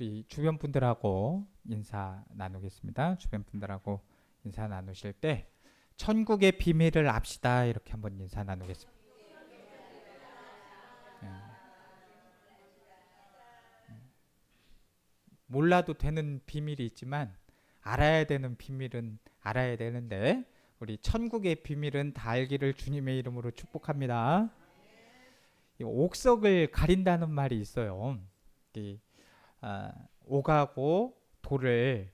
우리 주변 분들하고 인사 나누겠습니다. 주변 분들하고 인사 나누실 때 천국의 비밀을 압시다 이렇게 한번 인사 나누겠습니다. 예. 몰라도 되는 비밀이 있지만 알아야 되는 비밀은 알아야 되는데 우리 천국의 비밀은 다 알기를 주님의 이름으로 축복합니다. 이 옥석을 가린다는 말이 있어요. 이, 옥하고 돌을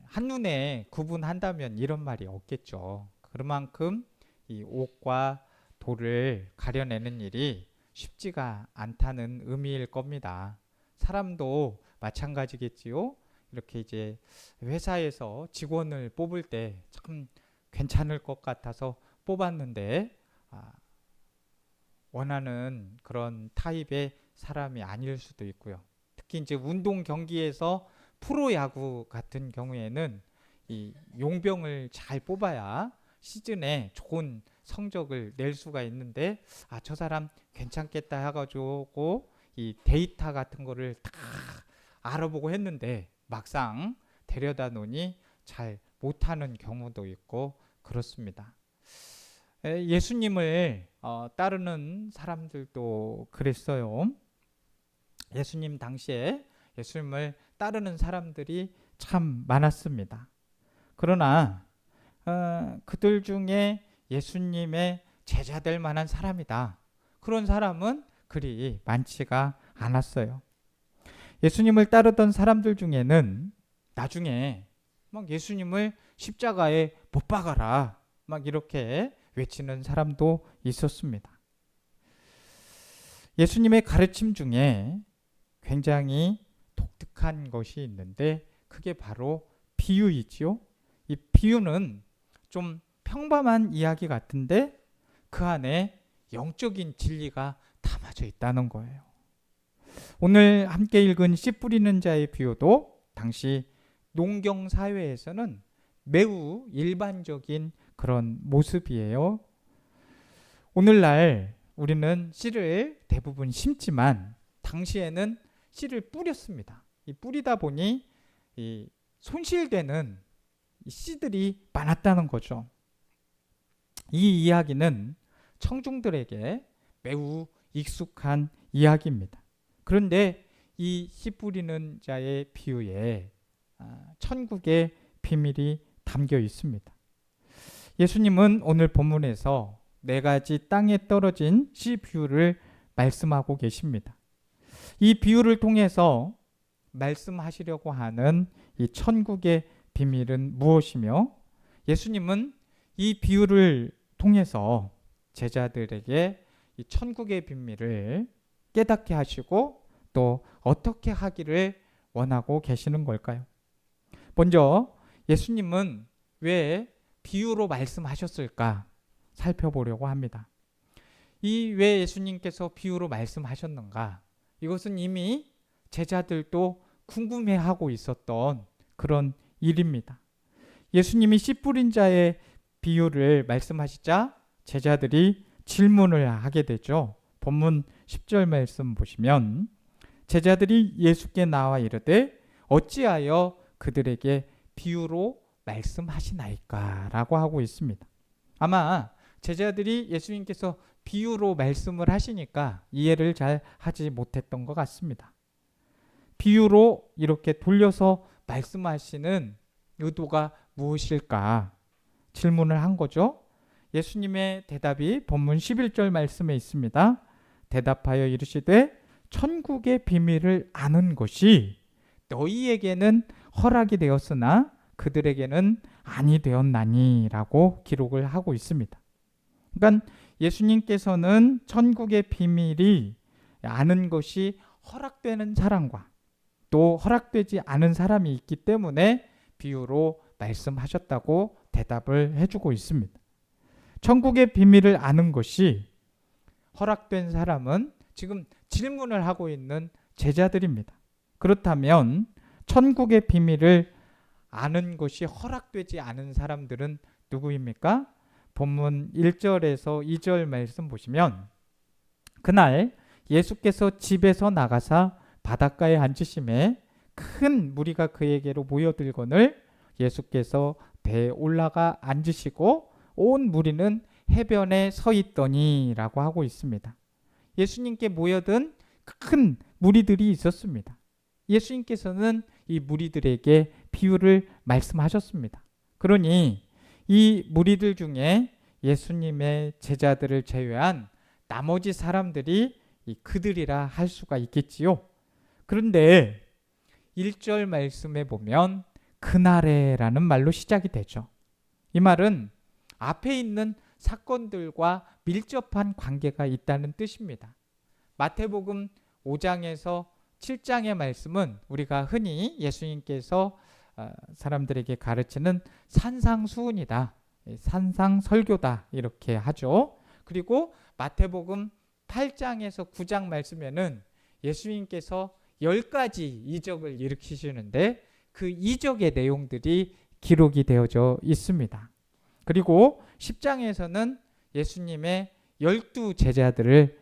한눈에 구분한다면 이런 말이 없겠죠. 그만큼 이 옥과 돌을 가려내는 일이 쉽지가 않다는 의미일 겁니다. 사람도 마찬가지겠지요. 이렇게 이제 회사에서 직원을 뽑을 때 참 괜찮을 것 같아서 뽑았는데 원하는 그런 타입의 사람이 아닐 수도 있고요. 특히 이제 운동 경기에서 프로야구 같은 경우에는 이 용병을 잘 뽑아야 시즌에 좋은 성적을 낼 수가 있는데 저 사람 괜찮겠다 해가지고 이 데이터 같은 거를 다 알아보고 했는데 막상 데려다 놓으니 잘 못하는 경우도 있고 그렇습니다. 예수님을 따르는 사람들도 그랬어요. 예수님 당시에 예수님을 따르는 사람들이 참 많았습니다. 그러나 그들 중에 예수님의 제자 될 만한 사람이다. 그런 사람은 그리 많지가 않았어요. 예수님을 따르던 사람들 중에는 나중에 막 예수님을 십자가에 못 박아라 막 이렇게 외치는 사람도 있었습니다. 예수님의 가르침 중에 굉장히 독특한 것이 있는데 그게 바로 비유이지요. 이 비유는 좀 평범한 이야기 같은데 그 안에 영적인 진리가 담아져 있다는 거예요. 오늘 함께 읽은 씨 뿌리는 자의 비유도 당시 농경 사회에서는 매우 일반적인 그런 모습이에요. 오늘날 우리는 씨를 대부분 심지만 당시에는 씨를 뿌렸습니다. 이 뿌리다 보니 이 손실되는 이 씨들이 많았다는 거죠. 이 이야기는 청중들에게 매우 익숙한 이야기입니다. 그런데 이 씨 뿌리는 자의 비유에 천국의 비밀이 담겨 있습니다. 예수님은 오늘 본문에서 4가지 땅에 떨어진 씨 비유를 말씀하고 계십니다. 이 비유를 통해서 말씀하시려고 하는 이 천국의 비밀은 무엇이며 예수님은 이 비유를 통해서 제자들에게 이 천국의 비밀을 깨닫게 하시고 또 어떻게 하기를 원하고 계시는 걸까요? 먼저 예수님은 왜 비유로 말씀하셨을까 살펴보려고 합니다. 이 왜 예수님께서 비유로 말씀하셨는가? 이것은 이미 제자들도 궁금해하고 있었던 그런 일입니다. 예수님이 씨 뿌린 자의 비유를 말씀하시자 제자들이 질문을 하게 되죠. 본문 10절 말씀 보시면 제자들이 예수께 나와 이르되 어찌하여 그들에게 비유로 말씀하시나이까 라고 하고 있습니다. 아마 제자들이 예수님께서 비유로 말씀을 하시니까 이해를 잘 하지 못했던 것 같습니다. 비유로 이렇게 돌려서 말씀하시는 의도가 무엇일까 질문을 한 거죠. 예수님의 대답이 본문 11절 말씀에 있습니다. 대답하여 이르시되 천국의 비밀을 아는 것이 너희에게는 허락이 되었으나 그들에게는 아니 되었나니 라고 기록을 하고 있습니다. 그러니까 예수님께서는 천국의 비밀이 아는 것이 허락되는 사람과 또 허락되지 않은 사람이 있기 때문에 비유로 말씀하셨다고 대답을 해주고 있습니다. 천국의 비밀을 아는 것이 허락된 사람은 지금 질문을 하고 있는 제자들입니다. 그렇다면 천국의 비밀을 아는 것이 허락되지 않은 사람들은 누구입니까? 본문 1절에서 2절 말씀 보시면 그날 예수께서 집에서 나가사 바닷가에 앉으심에 큰 무리가 그에게로 모여들거늘 예수께서 배에 올라가 앉으시고 온 무리는 해변에 서 있더니라고 하고 있습니다. 예수님께 모여든 큰 무리들이 있었습니다. 예수님께서는 이 무리들에게 비유를 말씀하셨습니다. 그러니 이 무리들 중에 예수님의 제자들을 제외한 나머지 사람들이 그들이라 할 수가 있겠지요. 그런데 1절 말씀에 보면 그날에라는 말로 시작이 되죠. 이 말은 앞에 있는 사건들과 밀접한 관계가 있다는 뜻입니다. 마태복음 5장에서 7장의 말씀은 우리가 흔히 예수님께서 사람들에게 가르치는 산상수훈이다, 산상설교다 이렇게 하죠. 그리고 마태복음 8장에서 9장 말씀에는 예수님께서 10가지 이적을 일으키시는데 그 이적의 내용들이 기록이 되어져 있습니다. 그리고 10장에서는 예수님의 12 제자들을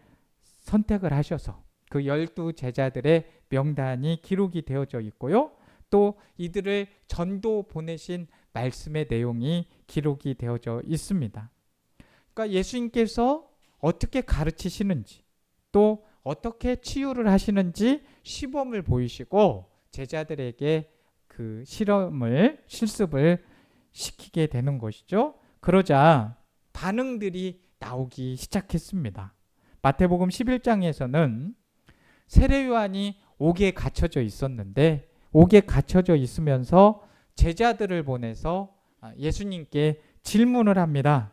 선택을 하셔서 그 12 제자들의 명단이 기록이 되어져 있고요. 또 이들을 전도 보내신 말씀의 내용이 기록이 되어져 있습니다. 그러니까 예수님께서 어떻게 가르치시는지 또 어떻게 치유를 하시는지 시범을 보이시고 제자들에게 그 실습을 시키게 되는 것이죠. 그러자 반응들이 나오기 시작했습니다. 마태복음 11장에서는 세례 요한이 옥에 갇혀져 있었는데 옥에 갇혀져 있으면서 제자들을 보내서 예수님께 질문을 합니다.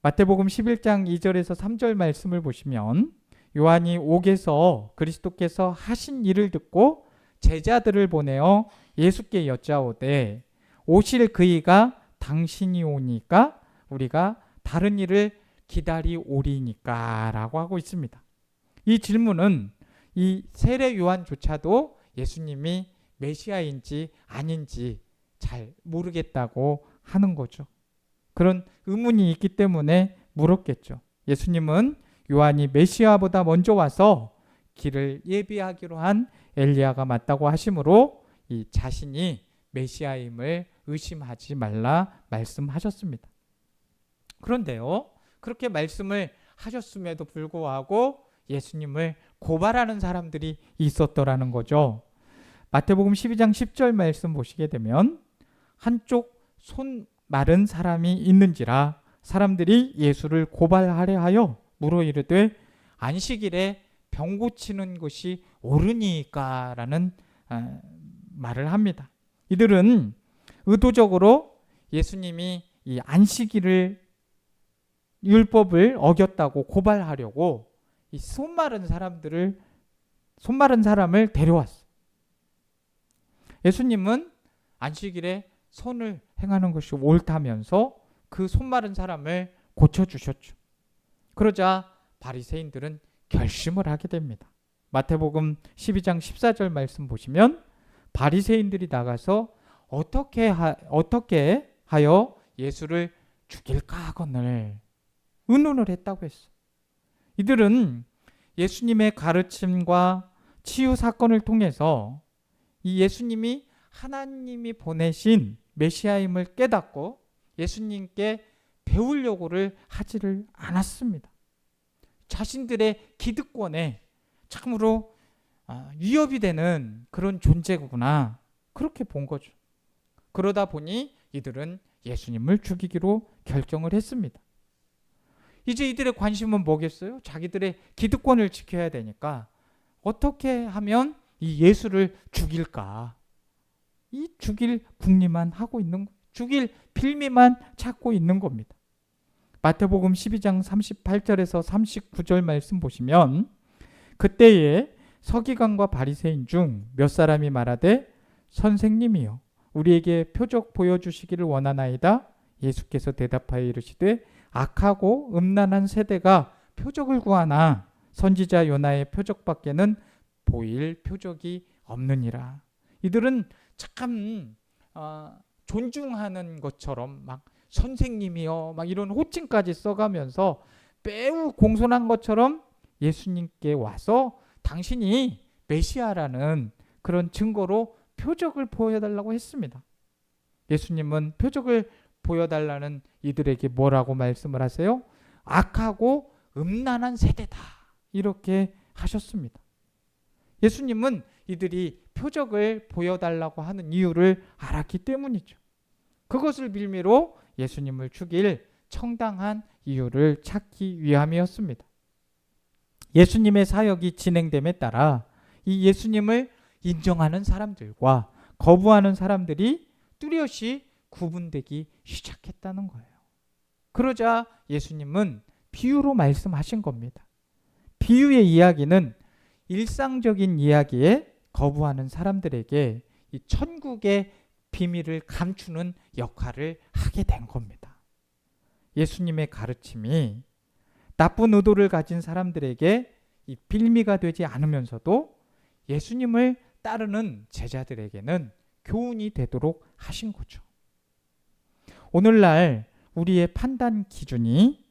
마태복음 11장 2절에서 3절 말씀을 보시면 요한이 옥에서 그리스도께서 하신 일을 듣고 제자들을 보내어 예수께 여짜오되 오실 그이가 당신이 오니까 우리가 다른 일을 기다리오리니까 라고 하고 있습니다. 이 질문은 이 세례 요한조차도 예수님이 메시아인지 아닌지 잘 모르겠다고 하는 거죠. 그런 의문이 있기 때문에 물었겠죠. 예수님은 요한이 메시아보다 먼저 와서 길을 예비하기로 한 엘리야가 맞다고 하시므로 이 자신이 메시아임을 의심하지 말라 말씀하셨습니다. 그런데요, 그렇게 말씀을 하셨음에도 불구하고 예수님을 고발하는 사람들이 있었더라는 거죠. 마태복음 12장 10절 말씀 보시게 되면 한쪽 손 마른 사람이 있는지라 사람들이 예수를 고발하려 하여 물어 이르되 안식일에 병 고치는 것이 옳으니까 라는 말을 합니다. 이들은 의도적으로 예수님이 이 안식일을 율법을 어겼다고 고발하려고 이 손 마른 사람을 데려왔어요. 예수님은 안식일에 손을 행하는 것이 옳다면서 그 손 마른 사람을 고쳐주셨죠. 그러자 바리새인들은 결심을 하게 됩니다. 마태복음 12장 14절 말씀 보시면 바리새인들이 나가서 어떻게 하여 예수를 죽일까 하거늘 의논을 했다고 했어요. 이들은 예수님의 가르침과 치유 사건을 통해서 이 예수님이 하나님이 보내신 메시아임을 깨닫고 예수님께 배울 요구를 하지를 않았습니다. 자신들의 기득권에 참으로 위협이 되는 그런 존재구나 그렇게 본 거죠. 그러다 보니 이들은 예수님을 죽이기로 결정을 했습니다. 이제 이들의 관심은 뭐겠어요? 자기들의 기득권을 지켜야 되니까 어떻게 하면 이 예수를 죽일까? 이 죽일 궁리만 하고 있는 거예요. 죽일 빌미만 찾고 있는 겁니다. 마태복음 12장 38절에서 39절 말씀 보시면 그때에 서기관과 바리새인 중 몇 사람이 말하되 선생님이여 우리에게 표적 보여주시기를 원하나이다. 예수께서 대답하여 이르시되 악하고 음란한 세대가 표적을 구하나 선지자 요나의 표적밖에는 보일 표적이 없느니라. 이들은 참 존중하는 것처럼 막 선생님이요 막 이런 호칭까지 써가면서 매우 공손한 것처럼 예수님께 와서 당신이 메시아라는 그런 증거로 표적을 보여달라고 했습니다. 예수님은 표적을 보여달라는 이들에게 뭐라고 말씀을 하세요? 악하고 음란한 세대다. 이렇게 하셨습니다. 예수님은 이들이 표적을 보여달라고 하는 이유를 알았기 때문이죠. 그것을 빌미로 예수님을 죽일 청당한 이유를 찾기 위함이었습니다. 예수님의 사역이 진행됨에 따라 이 예수님을 인정하는 사람들과 거부하는 사람들이 뚜렷이 구분되기 시작했다는 거예요. 그러자 예수님은 비유로 말씀하신 겁니다. 비유의 이야기는 일상적인 이야기에 거부하는 사람들에게 이 천국의 비밀을 감추는 역할을 하게 된 겁니다. 예수님의 가르침이 나쁜 의도를 가진 사람들에게 이 빌미가 되지 않으면서도 예수님을 따르는 제자들에게는 교훈이 되도록 하신 거죠. 오늘날 우리의 판단 기준이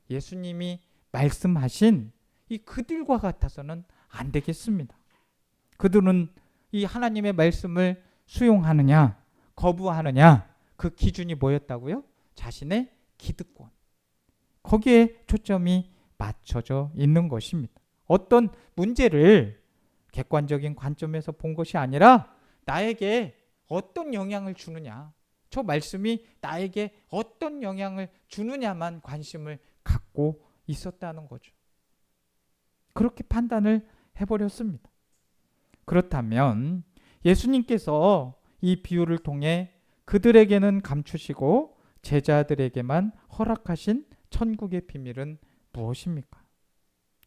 예수님이 말씀하신 이 그들과 같아서는 안 되겠습니다. 그들은 이 하나님의 말씀을 수용하느냐 거부하느냐 그 기준이 뭐였다고요? 자신의 기득권. 거기에 초점이 맞춰져 있는 것입니다. 어떤 문제를 객관적인 관점에서 본 것이 아니라 나에게 어떤 영향을 주느냐, 저 말씀이 나에게 어떤 영향을 주느냐만 관심을 갖고 있었다는 거죠. 그렇게 판단을 해버렸습니다. 그렇다면 예수님께서 이 비유를 통해 그들에게는 감추시고 제자들에게만 허락하신 천국의 비밀은 무엇입니까?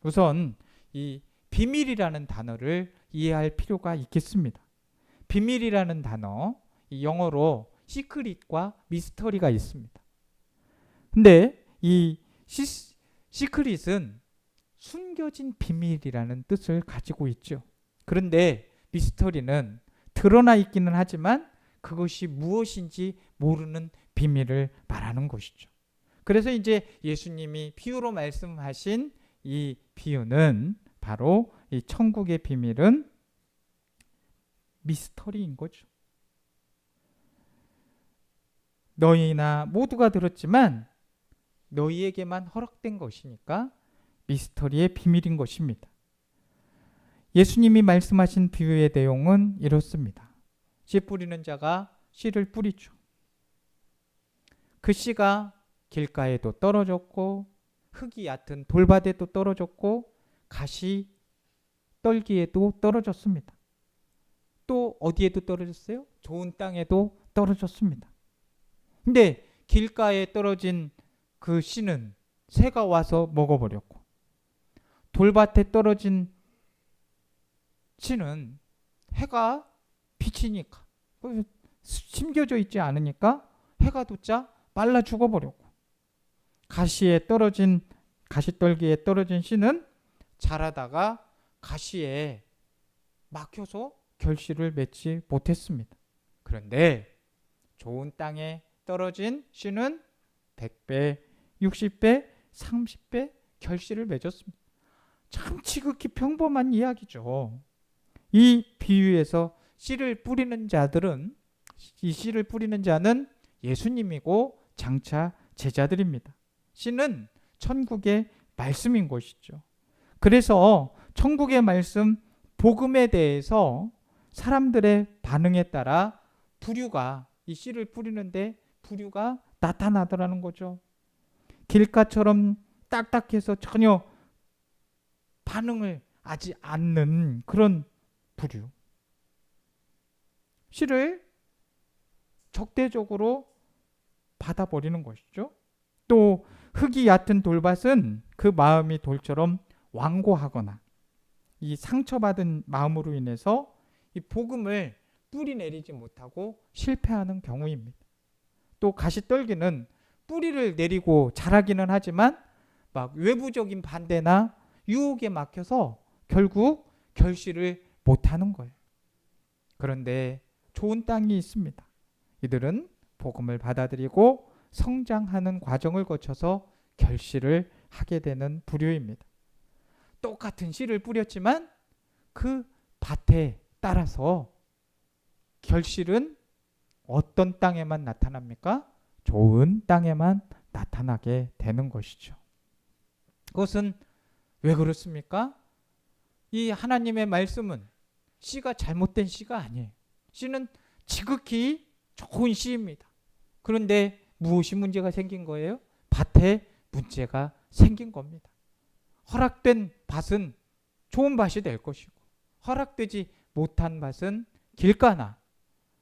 우선 이 비밀이라는 단어를 이해할 필요가 있겠습니다. 비밀이라는 단어, 이 영어로 시크릿과 미스터리가 있습니다. 근데 이 시크릿은 숨겨진 비밀이라는 뜻을 가지고 있죠. 그런데 미스터리는 드러나 있기는 하지만 그것이 무엇인지 모르는 비밀을 말하는 것이죠. 그래서 이제 예수님이 비유로 말씀하신 이 비유는 바로 이 천국의 비밀은 미스터리인 거죠. 너희나 모두가 들었지만 너희에게만 허락된 것이니까 미스터리의 비밀인 것입니다. 예수님이 말씀하신 비유의 내용은 이렇습니다. 씨 뿌리는 자가 씨를 뿌리죠. 그 씨가 길가에도 떨어졌고 흙이 얕은 돌밭에도 떨어졌고 가시 떨기에도 떨어졌습니다. 또 어디에도 떨어졌어요? 좋은 땅에도 떨어졌습니다. 근데 길가에 떨어진 그 씨는 새가 와서 먹어버렸고 돌밭에 떨어진 씨는 해가 비치니까 심겨져 있지 않으니까 해가 돋자 말라 죽어버렸고 가시떨기에 떨어진 씨는 자라다가 가시에 막혀서 결실을 맺지 못했습니다. 그런데 좋은 땅에 떨어진 씨는 100배, 60배, 30배 결실을 맺었습니다. 참 지극히 평범한 이야기죠. 이 비유에서 씨를 뿌리는 자들은 이 씨를 뿌리는 자는 예수님이고 장차 제자들입니다. 씨는 천국의 말씀인 것이죠. 그래서 천국의 말씀 복음에 대해서 사람들의 반응에 따라 부류가 이 씨를 뿌리는데 부류가 나타나더라는 거죠. 길가처럼 딱딱해서 전혀 반응을 하지 않는 그런 부류. 씨를 적대적으로 받아버리는 것이죠. 또 흙이 얕은 돌밭은 그 마음이 돌처럼 완고하거나 이 상처받은 마음으로 인해서 이 복음을 뿌리 내리지 못하고 실패하는 경우입니다. 또 가시떨기는 뿌리를 내리고 자라기는 하지만 막 외부적인 반대나 유혹에 막혀서 결국 결실을 못하는 거예요. 그런데 좋은 땅이 있습니다. 이들은 복음을 받아들이고 성장하는 과정을 거쳐서 결실을 하게 되는 부류입니다. 똑같은 씨를 뿌렸지만 그 밭에 따라서 결실은 어떤 땅에만 나타납니까? 좋은 땅에만 나타나게 되는 것이죠. 그것은 왜 그렇습니까? 이 하나님의 말씀은 씨가 잘못된 씨가 아니에요. 씨는 지극히 좋은 씨입니다. 그런데 무엇이 문제가 생긴 거예요? 밭에 문제가 생긴 겁니다. 허락된 밭은 좋은 밭이 될 것이고, 허락되지 못한 밭은 길가나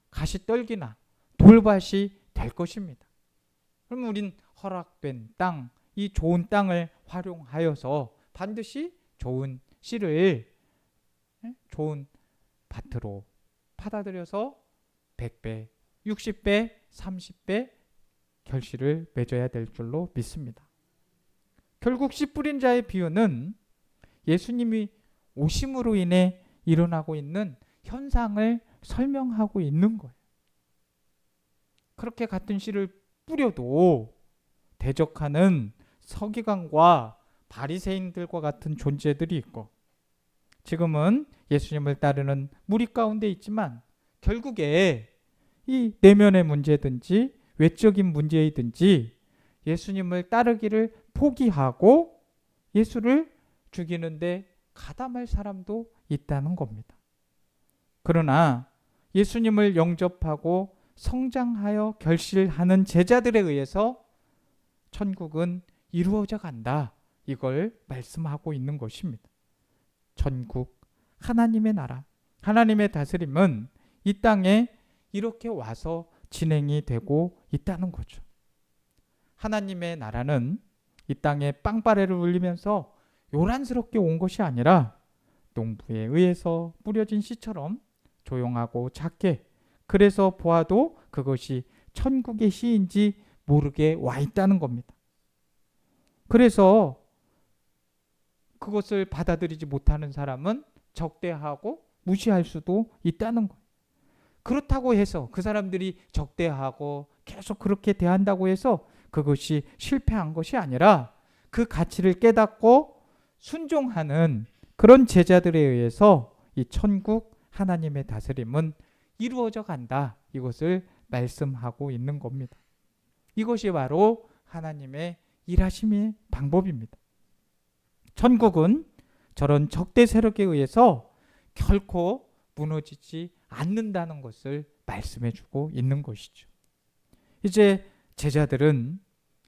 가시떨기나 돌밭이 될 것입니다. 그럼 우린 허락된 땅, 이 좋은 땅을 활용하여서 반드시 좋은 씨를 좋은 밭으로 받아들여서 100배, 60배, 30배 결실을 맺어야 될 줄로 믿습니다. 결국 씨 뿌린 자의 비유는 예수님이 오심으로 인해 일어나고 있는 현상을 설명하고 있는 거예요. 그렇게 같은 씨를 뿌려도 대적하는 서기관과 바리새인들과 같은 존재들이 있고, 지금은 예수님을 따르는 무리 가운데 있지만 결국에 이 내면의 문제든지 외적인 문제이든지 예수님을 따르기를 포기하고 예수를 죽이는데 가담할 사람도 있다는 겁니다. 그러나 예수님을 영접하고 성장하여 결실하는 제자들에 의해서 천국은 이루어져 간다. 이걸 말씀하고 있는 것입니다. 천국, 하나님의 나라, 하나님의 다스림은 이 땅에 이렇게 와서 진행이 되고 있다는 거죠. 하나님의 나라는 이 땅에 빵빠레를 울리면서 요란스럽게 온 것이 아니라 농부에 의해서 뿌려진 씨처럼 조용하고 작게, 그래서 보아도 그것이 천국의 씨인지 모르게 와 있다는 겁니다. 그래서 그것을 받아들이지 못하는 사람은 적대하고 무시할 수도 있다는 거예요. 그렇다고 해서 그 사람들이 적대하고 계속 그렇게 대한다고 해서 그것이 실패한 것이 아니라 그 가치를 깨닫고 순종하는 그런 제자들에 의해서 이 천국 하나님의 다스림은 이루어져 간다. 이것을 말씀하고 있는 겁니다. 이것이 바로 하나님의 일하심의 방법입니다. 천국은 저런 적대 세력에 의해서 결코 무너지지 않는다는 것을 말씀해 주고 있는 것이죠. 이제 제자들은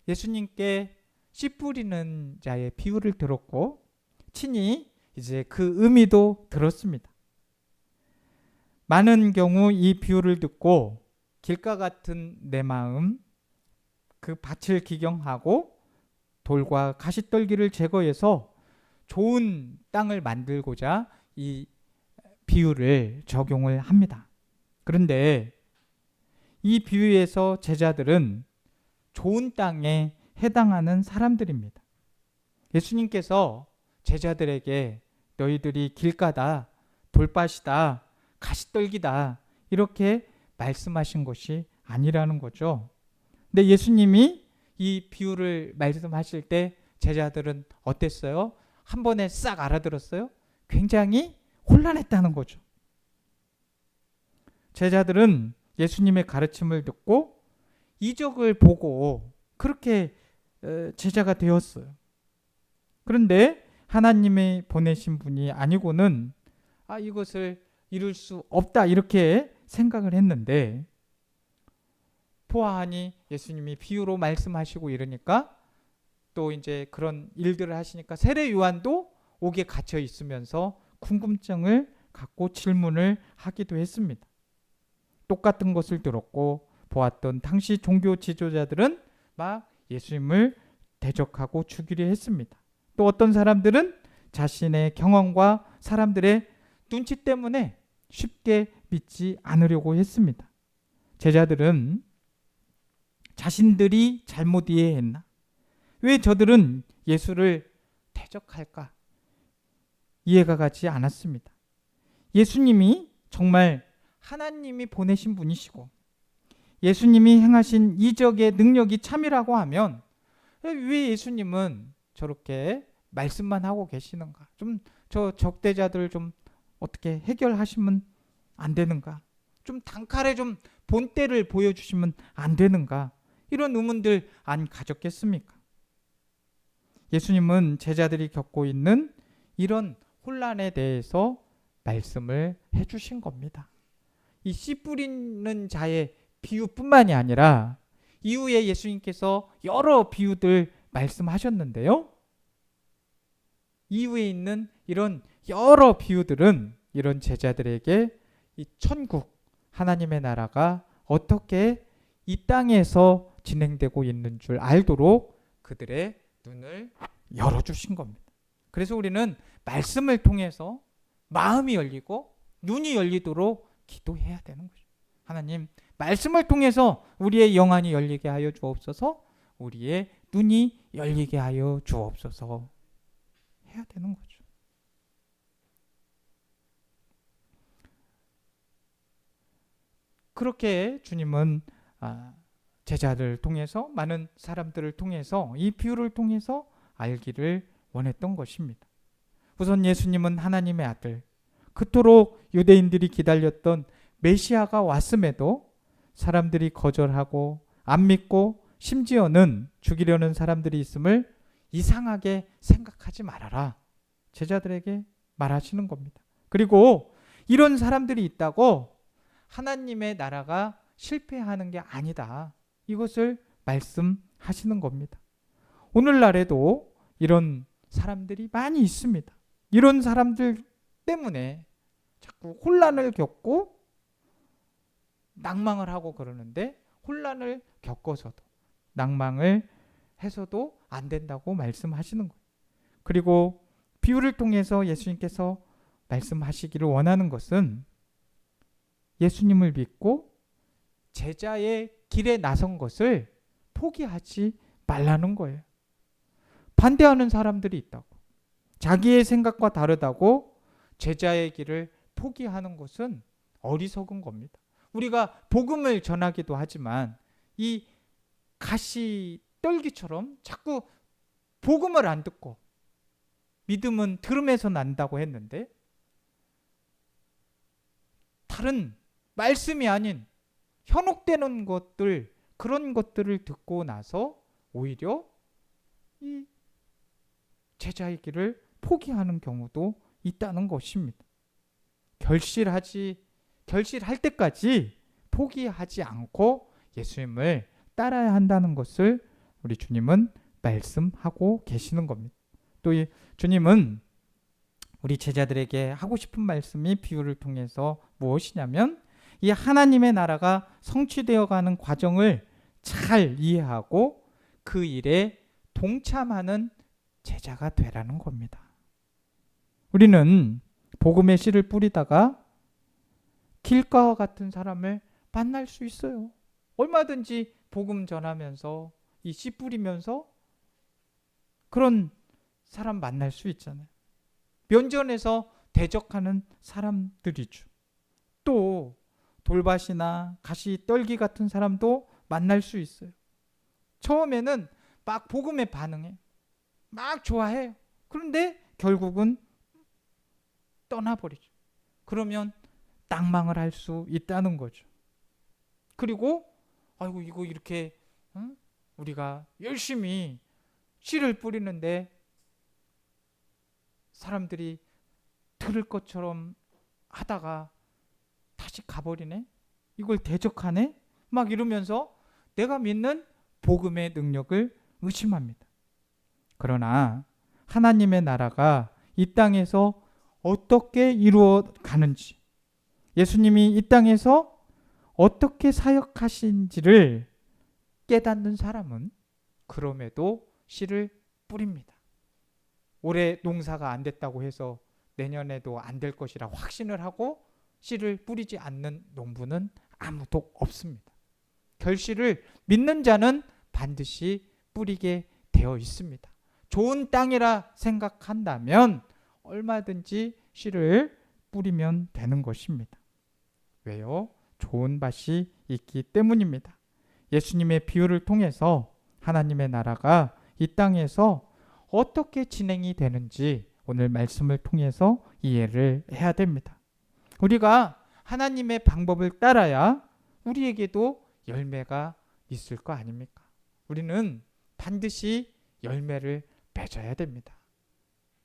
예수님께 씨 뿌리는 자의 비유를 들었고 친히 이제 그 의미도 들었습니다. 많은 경우 이 비유를 듣고 길가 같은 내 마음, 그 밭을 기경하고 돌과 가시떨기를 제거해서 좋은 땅을 만들고자 이 비유를 적용을 합니다. 그런데 이 비유에서 제자들은 좋은 땅에 해당하는 사람들입니다. 예수님께서 제자들에게 너희들이 길가다, 돌밭이다, 가시떨기다 이렇게 말씀하신 것이 아니라는 거죠. 근데 예수님이 이 비유를 말씀하실 때 제자들은 어땠어요? 한 번에 싹 알아들었어요? 굉장히 혼란했다는 거죠. 제자들은 예수님의 가르침을 듣고 이적을 보고 그렇게 제자가 되었어요. 그런데 하나님이 보내신 분이 아니고는 이것을 이룰 수 없다 이렇게 생각을 했는데, 보아하니 예수님이 비유로 말씀하시고 이러니까 또 이제 그런 일들을 하시니까 세례 요한도 옥에 갇혀 있으면서 궁금증을 갖고 질문을 하기도 했습니다. 똑같은 것을 들었고 보았던 당시 종교 지도자들은 막 예수님을 대적하고 죽이려 했습니다. 또 어떤 사람들은 자신의 경험과 사람들의 눈치 때문에 쉽게 믿지 않으려고 했습니다. 제자들은 자신들이 잘못 이해했나? 왜 저들은 예수를 대적할까? 이해가 가지 않았습니다. 예수님이 정말 하나님이 보내신 분이시고 예수님이 행하신 이적의 능력이 참이라고 하면 왜 예수님은 저렇게 말씀만 하고 계시는가? 좀 저 적대자들 좀 어떻게 해결하시면 안 되는가? 좀 단칼에 좀 본때를 보여주시면 안 되는가? 이런 의문들 안 가졌겠습니까? 예수님은 제자들이 겪고 있는 이런 혼란에 대해서 말씀을 해주신 겁니다. 이 씨 뿌리는 자의 비유뿐만이 아니라 이후에 예수님께서 여러 비유들 말씀하셨는데요. 이후에 있는 이런 여러 비유들은 이런 제자들에게 이 천국, 하나님의 나라가 어떻게 이 땅에서 진행되고 있는 줄 알도록 그들의 눈을 열어주신 겁니다. 그래서 우리는 말씀을 통해서 마음이 열리고 눈이 열리도록 기도해야 되는 거죠. 하나님, 말씀을 통해서 우리의 영안이 열리게 하여 주옵소서, 우리의 눈이 열리게 하여 주옵소서 해야 되는 거죠. 그렇게 주님은 제자들을 통해서, 많은 사람들을 통해서, 이 비유를 통해서 알기를 원했던 것입니다. 우선 예수님은 하나님의 아들, 그토록 유대인들이 기다렸던 메시아가 왔음에도 사람들이 거절하고 안 믿고 심지어는 죽이려는 사람들이 있음을 이상하게 생각하지 말아라, 제자들에게 말하시는 겁니다. 그리고 이런 사람들이 있다고 하나님의 나라가 실패하는 게 아니다, 이것을 말씀하시는 겁니다. 오늘날에도 이런 사람들이 많이 있습니다. 이런 사람들 때문에 자꾸 혼란을 겪고 낭망을 하고 그러는데, 혼란을 겪어서도 낭망을 해서도 안 된다고 말씀하시는 거예요. 그리고 비유를 통해서 예수님께서 말씀하시기를 원하는 것은 예수님을 믿고 제자의 길에 나선 것을 포기하지 말라는 거예요. 반대하는 사람들이 있다고, 자기의 생각과 다르다고 제자의 길을 포기하는 것은 어리석은 겁니다. 우리가 복음을 전하기도 하지만 이 가시 떨기처럼 자꾸 복음을 안 듣고, 믿음은 들음에서 난다고 했는데 다른 말씀이 아닌 현혹되는 것들, 그런 것들을 듣고 나서 오히려 이 제자의 길을 포기하는 경우도 있다는 것입니다. 결실할 때까지 포기하지 않고 예수님을 따라야 한다는 것을 우리 주님은 말씀하고 계시는 겁니다. 또 이 주님은 우리 제자들에게 하고 싶은 말씀이 비유를 통해서 무엇이냐면, 이 하나님의 나라가 성취되어 가는 과정을 잘 이해하고 그 일에 동참하는 제자가 되라는 겁니다. 우리는 복음의 씨를 뿌리다가 길가와 같은 사람을 만날 수 있어요. 얼마든지 복음 전하면서 이 씨 뿌리면서 그런 사람 만날 수 있잖아요. 면전에서 대적하는 사람들이죠. 또 돌밭이나 가시 떨기 같은 사람도 만날 수 있어요. 처음에는 막 복음에 반응해, 막 좋아해요. 그런데 결국은 떠나버리죠. 그러면 낭망을 할 수 있다는 거죠. 그리고 아이고, 이거 이렇게 우리가 열심히 씨를 뿌리는데 사람들이 들을 것처럼 하다가 다시 가버리네, 이걸 대적하네, 막 이러면서 내가 믿는 복음의 능력을 의심합니다. 그러나 하나님의 나라가 이 땅에서 어떻게 이루어 가는지, 예수님이 이 땅에서 어떻게 사역하신지를 깨닫는 사람은 그럼에도 씨를 뿌립니다. 올해 농사가 안 됐다고 해서 내년에도 안 될 것이라 확신을 하고 씨를 뿌리지 않는 농부는 아무도 없습니다. 결실을 믿는 자는 반드시 뿌리게 되어 있습니다. 좋은 땅이라 생각한다면 얼마든지 씨를 뿌리면 되는 것입니다. 왜요? 좋은 밭이 있기 때문입니다. 예수님의 비유를 통해서 하나님의 나라가 이 땅에서 어떻게 진행이 되는지 오늘 말씀을 통해서 이해를 해야 됩니다. 우리가 하나님의 방법을 따라야 우리에게도 열매가 있을 거 아닙니까? 우리는 반드시 열매를 맺어야 됩니다.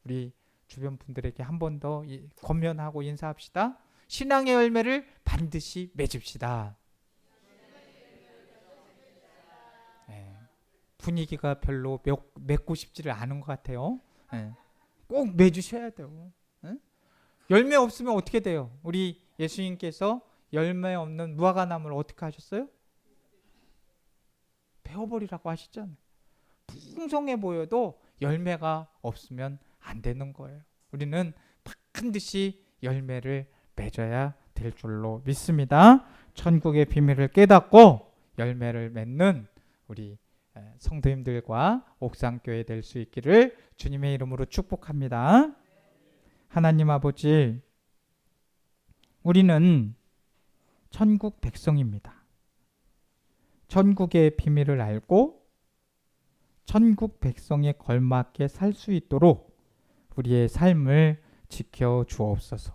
우리 주변 분들에게 한 번 더 권면하고 인사합시다. 신앙의 열매를 반드시 맺읍시다. 네. 분위기가 별로 맺고 싶지를 않은 것 같아요. 네. 꼭 맺으셔야 돼요. 네? 열매 없으면 어떻게 돼요? 우리 예수님께서 열매 없는 무화과나무를 어떻게 하셨어요? 베어버리라고 하시잖아요. 풍성해 보여도 열매가 없으면 안 되는 거예요. 우리는 반드시 열매를 맺어야 될 줄로 믿습니다. 천국의 비밀을 깨닫고 열매를 맺는 우리 성도님들과 옥상교회 될 수 있기를 주님의 이름으로 축복합니다. 하나님 아버지, 우리는 천국 백성입니다. 천국의 비밀을 알고 천국 백성에 걸맞게 살 수 있도록 우리의 삶을 지켜 주옵소서.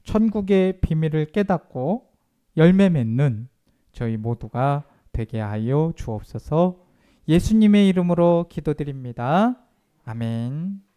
천국의 비밀을 깨닫고 열매 맺는 저희 모두가 되게 하여 주옵소서. 예수님의 이름으로 기도드립니다. 아멘.